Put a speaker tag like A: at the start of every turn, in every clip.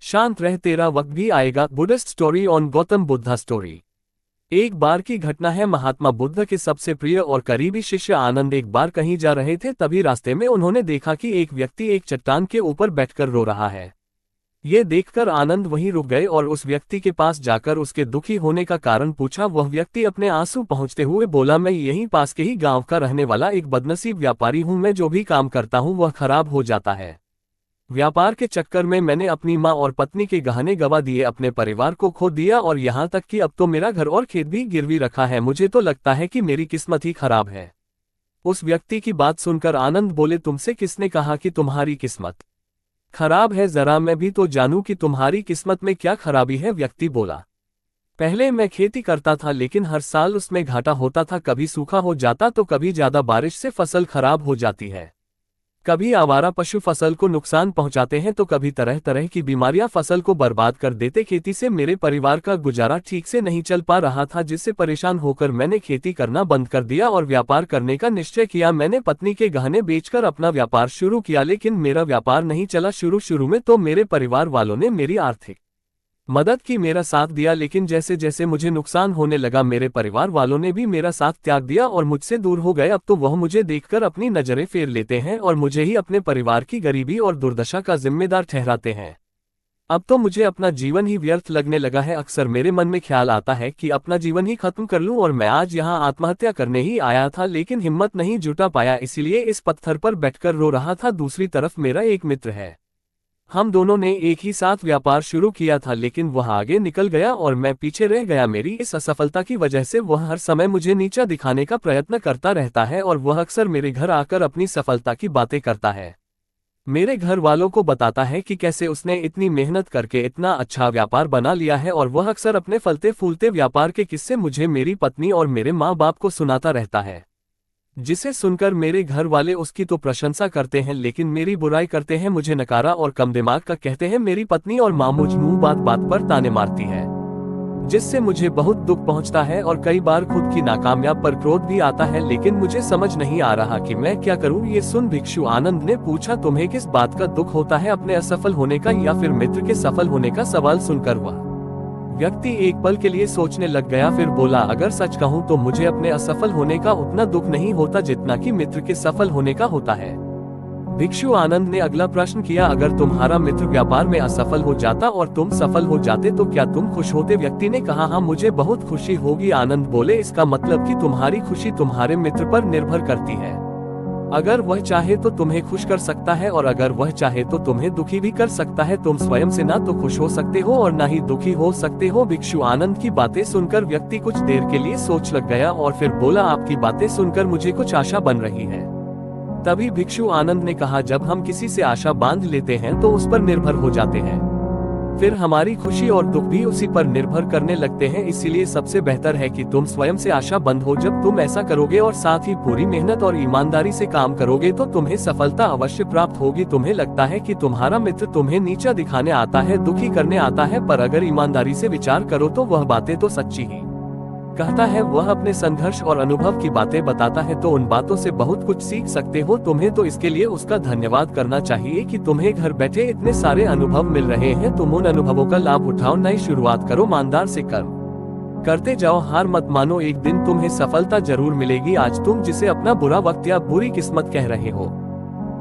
A: शांत रह, तेरा वक्त भी आएगा। Buddhist story on Gautam Buddha story. एक बार की घटना है। महात्मा बुद्ध के सबसे प्रिय और करीबी शिष्य आनंद एक बार कहीं जा रहे थे। तभी रास्ते में उन्होंने देखा कि एक व्यक्ति एक चट्टान के ऊपर बैठकर रो रहा है। ये देखकर आनंद वहीं रुक गए और उस व्यक्ति के पास जाकर उसके दुखी होने का कारण पूछा। वह व्यक्ति अपने आंसू पहुंचते हुए बोला, मैं यहीं पास के ही गांव का रहने वाला एक बदनसीब व्यापारी हूं। मैं जो भी काम करता हूं वह खराब हो जाता है। व्यापार के चक्कर में मैंने अपनी माँ और पत्नी के गहने गंवा दिए, अपने परिवार को खो दिया और यहाँ तक कि अब तो मेरा घर और खेत भी गिरवी रखा है। मुझे तो लगता है कि मेरी किस्मत ही खराब है। उस व्यक्ति की बात सुनकर आनंद बोले, तुमसे किसने कहा कि तुम्हारी किस्मत खराब है? जरा मैं भी तो जानूं कि तुम्हारी किस्मत में क्या खराबी है। व्यक्ति बोला, पहले मैं खेती करता था लेकिन हर साल उसमें घाटा होता था। कभी सूखा हो जाता तो कभी ज्यादा बारिश से फसल खराब हो जाती है। कभी आवारा पशु फसल को नुकसान पहुंचाते हैं तो कभी तरह तरह की बीमारियां फसल को बर्बाद कर देते। खेती से मेरे परिवार का गुजारा ठीक से नहीं चल पा रहा था, जिससे परेशान होकर मैंने खेती करना बंद कर दिया और व्यापार करने का निश्चय किया। मैंने पत्नी के गहने बेचकर अपना व्यापार शुरू किया, लेकिन मेरा व्यापार नहीं चला। शुरू में तो मेरे परिवार वालों ने मेरी आर्थिक मदद की, मेरा साथ दिया, लेकिन जैसे जैसे मुझे नुकसान होने लगा मेरे परिवार वालों ने भी मेरा साथ त्याग दिया और मुझसे दूर हो गए। अब तो वह मुझे देखकर अपनी नजरें फेर लेते हैं और मुझे ही अपने परिवार की गरीबी और दुर्दशा का जिम्मेदार ठहराते हैं। अब तो मुझे अपना जीवन ही व्यर्थ लगने लगा है। अक्सर मेरे मन में ख्याल आता है कि अपना जीवन ही खत्म कर लूं और मैं आज यहाँ आत्महत्या करने ही आया था, लेकिन हिम्मत नहीं जुटा पाया, इसीलिए इस पत्थर पर बैठकर रो रहा था। दूसरी तरफ मेरा एक मित्र है, हम दोनों ने एक ही साथ व्यापार शुरू किया था, लेकिन वह आगे निकल गया और मैं पीछे रह गया। मेरी इस असफलता की वजह से वह हर समय मुझे नीचा दिखाने का प्रयत्न करता रहता है और वह अक्सर मेरे घर आकर अपनी सफलता की बातें करता है। मेरे घर वालों को बताता है कि कैसे उसने इतनी मेहनत करके इतना अच्छा व्यापार बना लिया है और वह अक्सर अपने फलते फूलते व्यापार के किस्से मुझे, मेरी पत्नी और मेरे माँ बाप को सुनाता रहता है, जिसे सुनकर मेरे घर वाले उसकी तो प्रशंसा करते हैं लेकिन मेरी बुराई करते हैं, मुझे नकारा और कम दिमाग का कहते हैं। मेरी पत्नी और माँ मुझ मुँह बात बात पर ताने मारती है, जिससे मुझे बहुत दुख पहुंचता है और कई बार खुद की नाकामयाब पर क्रोध भी आता है, लेकिन मुझे समझ नहीं आ रहा कि मैं क्या करूं। ये सुन भिक्षु आनंद ने पूछा, तुम्हें किस बात का दुख होता है, अपने असफल होने का या फिर मित्र के सफल होने का? सवाल सुनकर वह व्यक्ति एक पल के लिए सोचने लग गया, फिर बोला, अगर सच कहूं तो मुझे अपने असफल होने का उतना दुख नहीं होता जितना कि मित्र के सफल होने का होता है। भिक्षु आनंद ने अगला प्रश्न किया, अगर तुम्हारा मित्र व्यापार में असफल हो जाता और तुम सफल हो जाते तो क्या तुम खुश होते? व्यक्ति ने कहा, हाँ मुझे बहुत खुशी होगी। आनंद बोले, इसका मतलब कि तुम्हारी खुशी तुम्हारे मित्र पर निर्भर करती है। अगर वह चाहे तो तुम्हें खुश कर सकता है और अगर वह चाहे तो तुम्हें दुखी भी कर सकता है। तुम स्वयं से ना तो खुश हो सकते हो और ना ही दुखी हो सकते हो। भिक्षु आनंद की बातें सुनकर व्यक्ति कुछ देर के लिए सोच लग गया और फिर बोला, आपकी बातें सुनकर मुझे कुछ आशा बन रही है। तभी भिक्षु आनंद ने कहा, जब हम किसी से आशा बांध लेते हैं तो उस पर निर्भर हो जाते हैं, फिर हमारी खुशी और दुख भी उसी पर निर्भर करने लगते हैं। इसीलिए सबसे बेहतर है कि तुम स्वयं से आशा बंद हो। जब तुम ऐसा करोगे और साथ ही पूरी मेहनत और ईमानदारी से काम करोगे तो तुम्हें सफलता अवश्य प्राप्त होगी। तुम्हें लगता है कि तुम्हारा मित्र तुम्हें नीचा दिखाने आता है, दुखी करने आता है, पर अगर ईमानदारी से विचार करो तो वह बातें तो सच्ची ही कहता है। वह अपने संघर्ष और अनुभव की बातें बताता है तो उन बातों से बहुत कुछ सीख सकते हो। तुम्हें तो इसके लिए उसका धन्यवाद करना चाहिए कि तुम्हें घर बैठे इतने सारे अनुभव मिल रहे हैं। तुम उन अनुभवों का लाभ उठाओ, नई शुरुआत करो, ईमानदार से कर्म करते जाओ, हार मत मानो, एक दिन तुम्हें सफलता जरूर मिलेगी। आज तुम जिसे अपना बुरा वक्त या बुरी किस्मत कह रहे हो,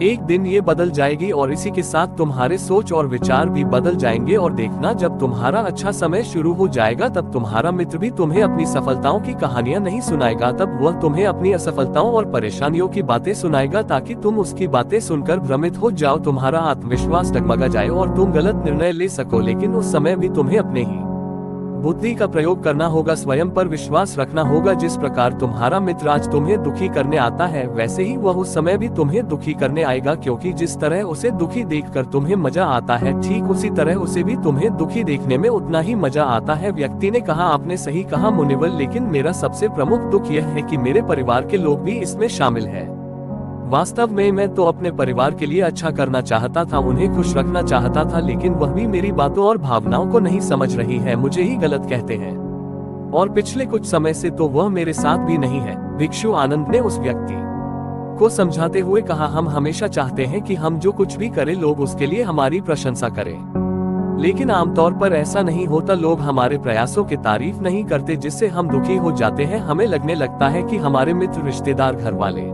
A: एक दिन ये बदल जाएगी और इसी के साथ तुम्हारे सोच और विचार भी बदल जाएंगे। और देखना, जब तुम्हारा अच्छा समय शुरू हो जाएगा तब तुम्हारा मित्र भी तुम्हें अपनी सफलताओं की कहानियां नहीं सुनाएगा, तब वह तुम्हें अपनी असफलताओं और परेशानियों की बातें सुनाएगा ताकि तुम उसकी बातें सुनकर भ्रमित हो जाओ, तुम्हारा आत्मविश्वास डगमगा जाए और तुम गलत निर्णय ले सको। लेकिन उस समय भी तुम्हें अपने ही बुद्धि का प्रयोग करना होगा, स्वयं पर विश्वास रखना होगा। जिस प्रकार तुम्हारा मित्र आज तुम्हें दुखी करने आता है, वैसे ही वह उस समय भी तुम्हें दुखी करने आएगा, क्योंकि जिस तरह उसे दुखी देखकर तुम्हें मजा आता है, ठीक उसी तरह उसे भी तुम्हें दुखी देखने में उतना ही मजा आता है। व्यक्ति ने कहा, आपने सही कहा मुनिवर, लेकिन मेरा सबसे प्रमुख दुख यह है कि मेरे परिवार के लोग भी इसमें शामिल है। वास्तव में मैं तो अपने परिवार के लिए अच्छा करना चाहता था, उन्हें खुश रखना चाहता था, लेकिन वह भी मेरी बातों और भावनाओं को नहीं समझ रही है, मुझे ही गलत कहते हैं और पिछले कुछ समय से तो वह मेरे साथ भी नहीं है। भिक्षु आनंद ने उस व्यक्ति को समझाते हुए कहा, हम हमेशा चाहते हैं कि हम जो कुछ भी करें लोग उसके लिए हमारी प्रशंसा करें। लेकिन आमतौर पर ऐसा नहीं होता। लोग हमारे प्रयासों की तारीफ नहीं करते, जिससे हम दुखी हो जाते हैं। हमें लगने लगता है कि हमारे मित्र, रिश्तेदार, घर वाले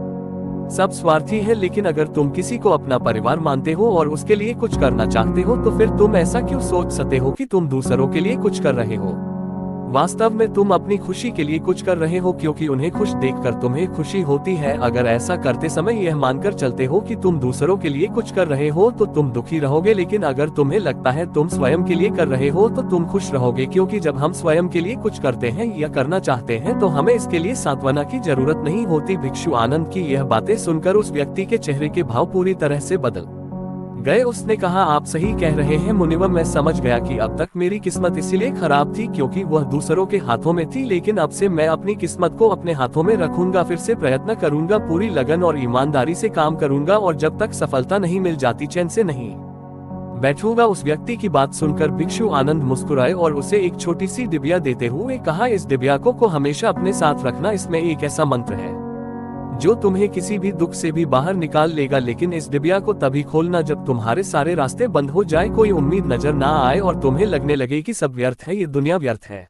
A: सब स्वार्थी है। लेकिन अगर तुम किसी को अपना परिवार मानते हो और उसके लिए कुछ करना चाहते हो, तो फिर तुम ऐसा क्यों सोच सकते हो कि तुम दूसरों के लिए कुछ कर रहे हो? वास्तव में तुम अपनी खुशी के लिए कुछ कर रहे हो, क्योंकि उन्हें खुश देखकर तुम्हें खुशी होती है। अगर ऐसा करते समय यह मानकर चलते हो कि तुम दूसरों के लिए कुछ कर रहे हो, तो तुम दुखी रहोगे। लेकिन अगर तुम्हें लगता है तुम स्वयं के लिए कर रहे हो, तो तुम खुश रहोगे, क्योंकि जब हम स्वयं के लिए कुछ करते हैं या करना चाहते हैं, तो हमें इसके लिए सांत्वना की जरूरत नहीं होती। भिक्षु आनंद की यह बातें सुनकर उस व्यक्ति के चेहरे के भाव पूरी तरह से बदल गए। उसने कहा, आप सही कह रहे हैं मुनिवर, मैं समझ गया कि अब तक मेरी किस्मत इसीलिए खराब थी क्योंकि वह दूसरों के हाथों में थी। लेकिन अब से मैं अपनी किस्मत को अपने हाथों में रखूंगा, फिर से प्रयत्न करूंगा, पूरी लगन और ईमानदारी से काम करूंगा, और जब तक सफलता नहीं मिल जाती चैन से नहीं बैठूंगा। उस व्यक्ति की बात सुनकर भिक्षु आनंद मुस्कुराए और उसे एक छोटी सी डिबिया देते हुए कहा, इस डिबिया को हमेशा अपने साथ रखना। इसमें एक ऐसा मंत्र है जो तुम्हें किसी भी दुख से भी बाहर निकाल लेगा। लेकिन इस डिबिया को तभी खोलना जब तुम्हारे सारे रास्ते बंद हो जाए, कोई उम्मीद नजर ना आए और तुम्हें लगने लगे कि सब व्यर्थ है, ये दुनिया व्यर्थ है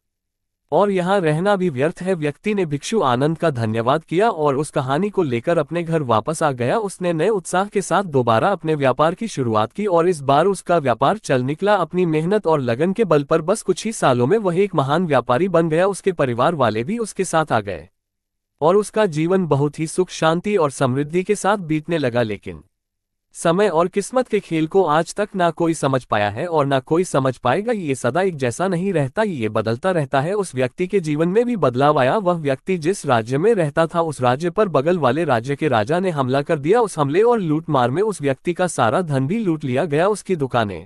A: और यहाँ रहना भी व्यर्थ है। व्यक्ति ने भिक्षु आनंद का धन्यवाद किया और उस कहानी को लेकर अपने घर वापस आ गया। उसने नए उत्साह के साथ दोबारा अपने व्यापार की शुरुआत की और इस बार उसका व्यापार चल निकला। अपनी मेहनत और लगन के बल पर बस कुछ ही सालों में वह एक महान व्यापारी बन गया। उसके परिवार वाले भी उसके साथ आ गए और उसका जीवन बहुत ही सुख, शांति और समृद्धि के साथ बीतने लगा। लेकिन समय और किस्मत के खेल को आज तक ना कोई समझ पाया है और ना कोई समझ पाएगा। ये सदा एक जैसा नहीं रहता, ये बदलता रहता है। उस व्यक्ति के जीवन में भी बदलाव आया। वह व्यक्ति जिस राज्य में रहता था, उस राज्य पर बगल वाले राज्य के राजा ने हमला कर दिया। उस हमले और लूट मार में उस व्यक्ति का सारा धन भी लूट लिया गया। उसकी दुकानें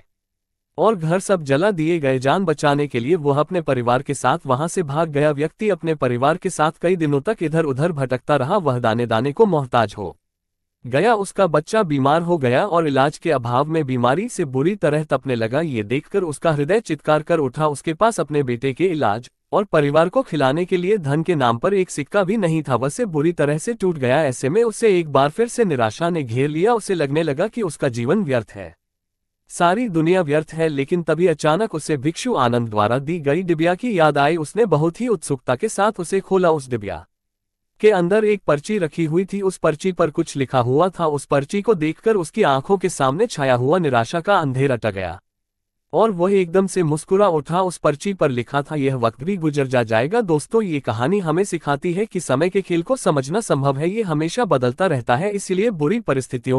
A: और घर सब जला दिए गए। जान बचाने के लिए वह अपने परिवार के साथ वहां से भाग गया। व्यक्ति अपने परिवार के साथ कई दिनों तक इधर उधर भटकता रहा। वह दाने दाने को मोहताज हो गया। उसका बच्चा बीमार हो गया और इलाज के अभाव में बीमारी से बुरी तरह तपने लगा। ये देखकर उसका हृदय चित्कार कर उठा। उसके पास अपने बेटे के इलाज और परिवार को खिलाने के लिए धन के नाम पर एक सिक्का भी नहीं था। वह से बुरी तरह से टूट गया। ऐसे में उसे एक बार फिर से निराशा ने घेर लिया। उसे लगने लगा कि उसका जीवन व्यर्थ है, सारी दुनिया व्यर्थ है। लेकिन तभी अचानक उसे भिक्षु आनंद द्वारा दी गई डिबिया की याद आई। उसने बहुत ही उत्सुकता के साथ उसे खोला। उस डिबिया के अंदर एक पर्ची रखी हुई थी। उस पर्ची पर कुछ लिखा हुआ था। उस पर्ची को देखकर उसकी आंखों के सामने छाया हुआ निराशा का अंधेरा टक गया और वह एकदम से मुस्कुरा उठा। उस पर्ची पर लिखा था, यह वक्त भी गुजर जाएगा। दोस्तों, ये कहानी हमें सिखाती है कि समय के खेल को समझना संभव है। ये हमेशा बदलता रहता है, इसलिए बुरी परिस्थितियों